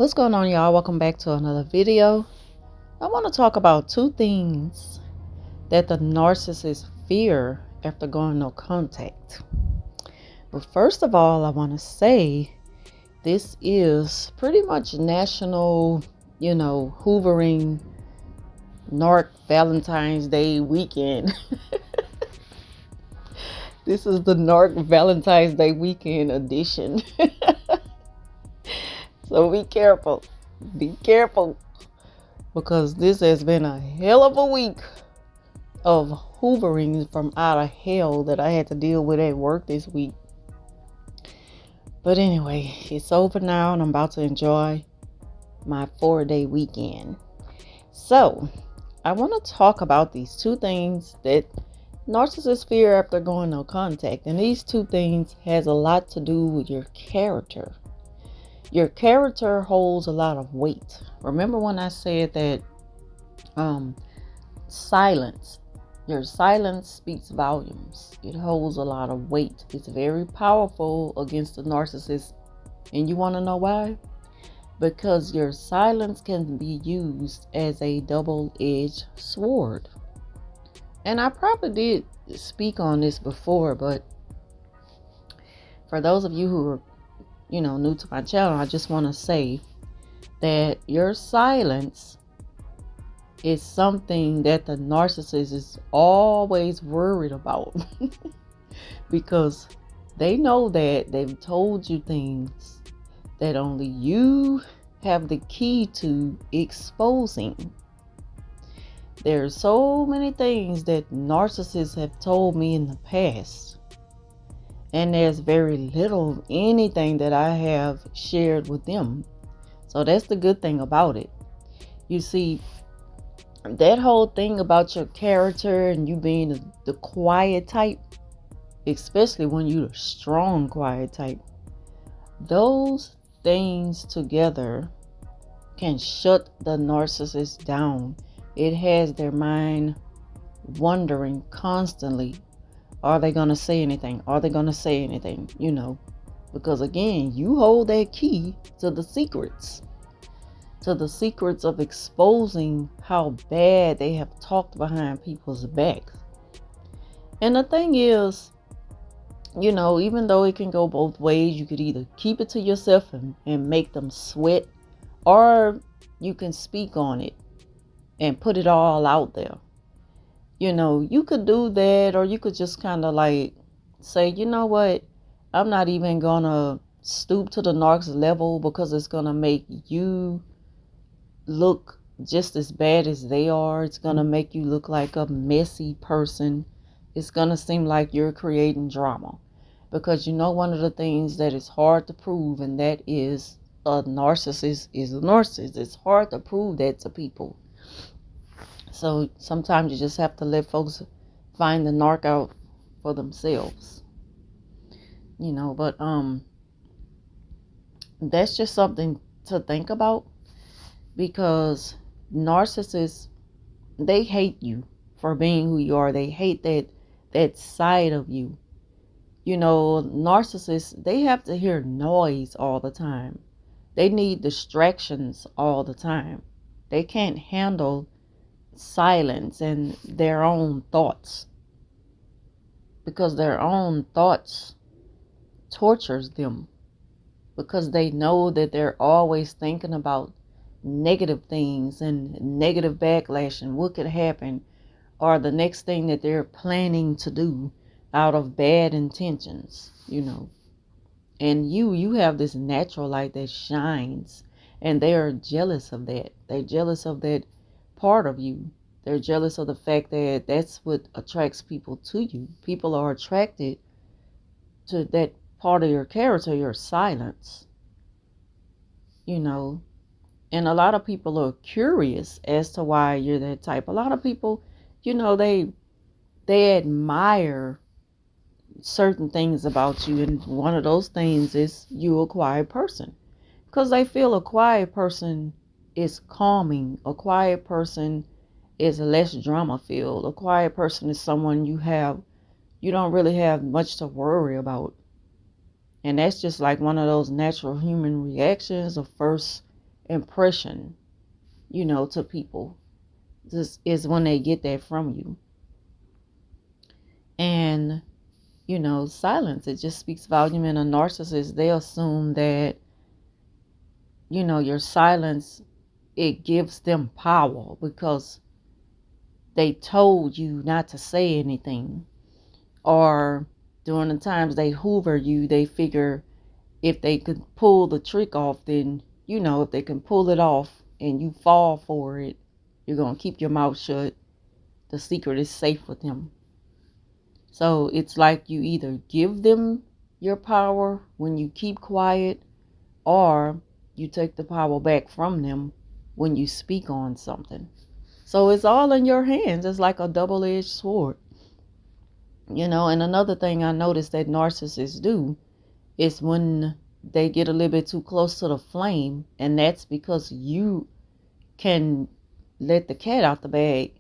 What's going on, y'all? Welcome back to another video. I want to talk about two things that the narcissists fear after going no contact. But first of all, I want to say this is pretty much national, hoovering Narc Valentine's Day weekend. This is the Narc Valentine's Day weekend edition. So be careful. Be careful. Because this has been a hell of a week of hoovering from out of hell that I had to deal with at work this week. But anyway, it's over now and I'm about to enjoy my 4-day weekend. So, I want to talk about these two things that narcissists fear after going no contact. And these two things has a lot to do with your character. Your character holds a lot of weight. Remember when I said that silence, your silence speaks volumes. It holds a lot of weight. It's very powerful against the narcissist. And you want to know why? Because your silence can be used as a double-edged sword. And I probably did speak on this before, but for those of you who are new to my channel, I just want to say that your silence is something that the narcissist is always worried about. Because they know that they've told you things that only you have the key to exposing. There's so many things that narcissists have told me in the past, and there's very little of anything that I have shared with them. So that's the good thing about it. You see, that whole thing about your character and you being the quiet type, especially when you're a strong quiet type, those things together can shut the narcissist down. It has their mind wondering constantly, are they going to say anything? Are they going to say anything? Because again, you hold that key to the secrets of exposing how bad they have talked behind people's backs. And the thing is, even though it can go both ways, you could either keep it to yourself and make them sweat, or you can speak on it and put it all out there. You could do that, or you could just kind of like say, you know what, I'm not even gonna stoop to the narc's level because it's gonna make you look just as bad as they are. It's gonna make you look like a messy person. It's gonna seem like you're creating drama, because one of the things that is hard to prove, and that is a narcissist is a narcissist. It's hard to prove that to people. So sometimes you just have to let folks find the narc out for themselves. But that's just something to think about, because narcissists, they hate you for being who you are. They hate that side of you. Narcissists, they have to hear noise all the time. They need distractions all the time. They can't handle silence and their own thoughts, because their own thoughts tortures them, because they know that they're always thinking about negative things and negative backlash and what could happen, or the next thing that they're planning to do out of bad intentions. And you have this natural light that shines, and they are jealous of that. They're jealous of that part of you. They're jealous of the fact that that's what attracts people to you. People are attracted to that part of your character, your silence. And a lot of people are curious as to why you're that type. A lot of people, they admire certain things about you, and one of those things is you a quiet person, because they feel a quiet person is calming. A quiet person is less drama filled. A quiet person is someone you don't really have much to worry about. And that's just like one of those natural human reactions of first impression, to people. This is when they get that from you. And, silence, it just speaks volume. In a narcissist, they assume that, your silence, it gives them power because they told you not to say anything. Or during the times they hoover you, they figure if they could pull the trick off, then, if they can pull it off and you fall for it, you're going to keep your mouth shut. The secret is safe with them. So it's like you either give them your power when you keep quiet, or you take the power back from them when you speak on something. So it's all in your hands. It's like a double-edged sword. And another thing I noticed that narcissists do is when they get a little bit too close to the flame, and that's because you can let the cat out the bag.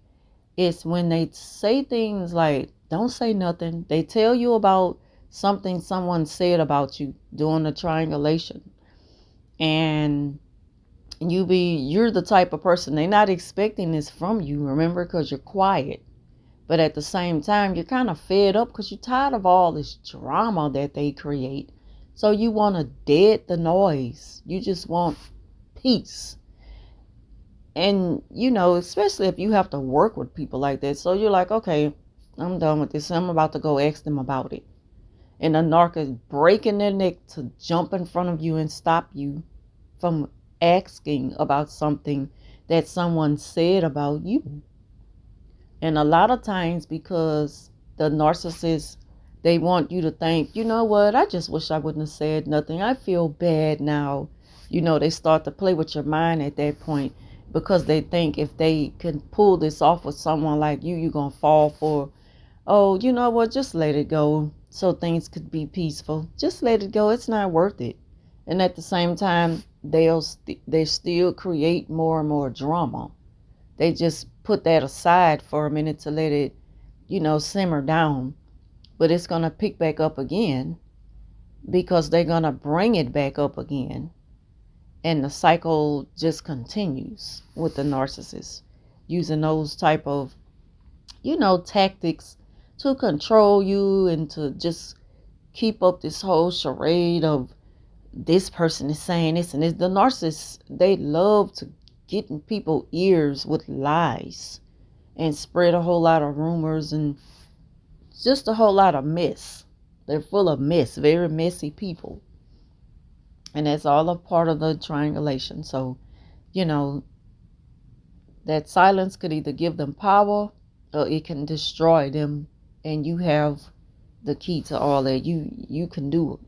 It's when they say things like, don't say nothing. They tell you about something someone said about you during the triangulation. And you're the type of person, they're not expecting this from you, remember, because you're quiet. But at the same time, you're kind of fed up because you're tired of all this drama that they create. So you want to dead the noise. You just want peace. And, especially if you have to work with people like that. So you're like, okay, I'm done with this. I'm about to go ask them about it. And the narc is breaking their neck to jump in front of you and stop you from asking about something that someone said about you. And a lot of times, because the narcissist, they want you to think, you know what, I just wish I wouldn't have said nothing. I feel bad now. They start to play with your mind at that point, because they think if they can pull this off with someone like you, you're going to fall for, oh, you know what, just let it go so things could be peaceful. Just let it go. It's not worth it. And at the same time, they still create more and more drama. They just put that aside for a minute to let it, simmer down. But it's going to pick back up again, because they're going to bring it back up again. And the cycle just continues with the narcissist, using those type of, tactics to control you and to just keep up this whole charade of this person is saying this and this. The narcissists, they love to get in people's ears with lies and spread a whole lot of rumors and just a whole lot of mess. They're full of mess, very messy people. And that's all a part of the triangulation. So, that silence could either give them power or it can destroy them. And you have the key to all that. You can do it.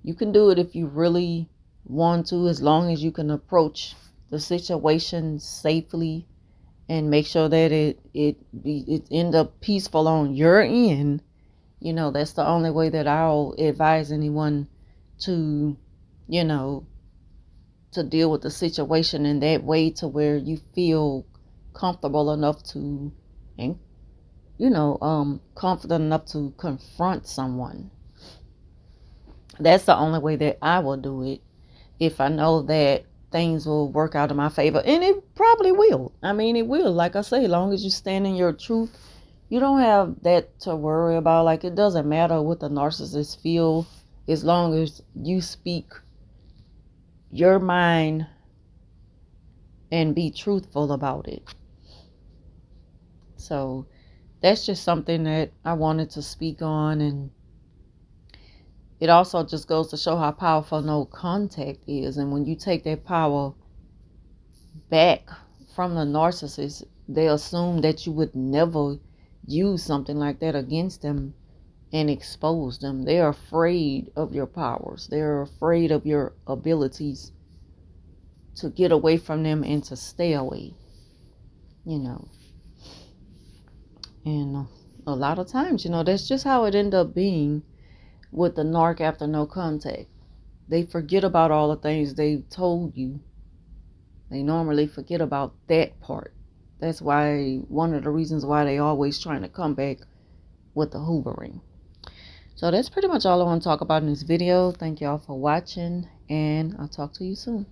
You can do it if you really want to, as long as you can approach the situation safely and make sure that it end up peaceful on your end. That's the only way that I'll advise anyone to, to deal with the situation in that way, to where you feel comfortable enough to, and confident enough to confront someone. That's the only way that I will do it, if I know that things will work out in my favor. And it probably will. I mean, it will. Like I say, as long as you stand in your truth, you don't have that to worry about. Like, it doesn't matter what the narcissist feel, as long as you speak your mind and be truthful about it. So that's just something that I wanted to speak on. And it also just goes to show how powerful no contact is. And when you take that power back from the narcissist, they assume that you would never use something like that against them and expose them. They're afraid of your powers. They're afraid of your abilities to get away from them and to stay away. And a lot of times, that's just how it ended up being with the narc after no contact. They forget about all the things they told you. They normally forget about that part. That's why, one of the reasons why they always trying to come back with the hoovering. So that's pretty much all I want to talk about in this video. Thank y'all for watching, and I'll talk to you soon.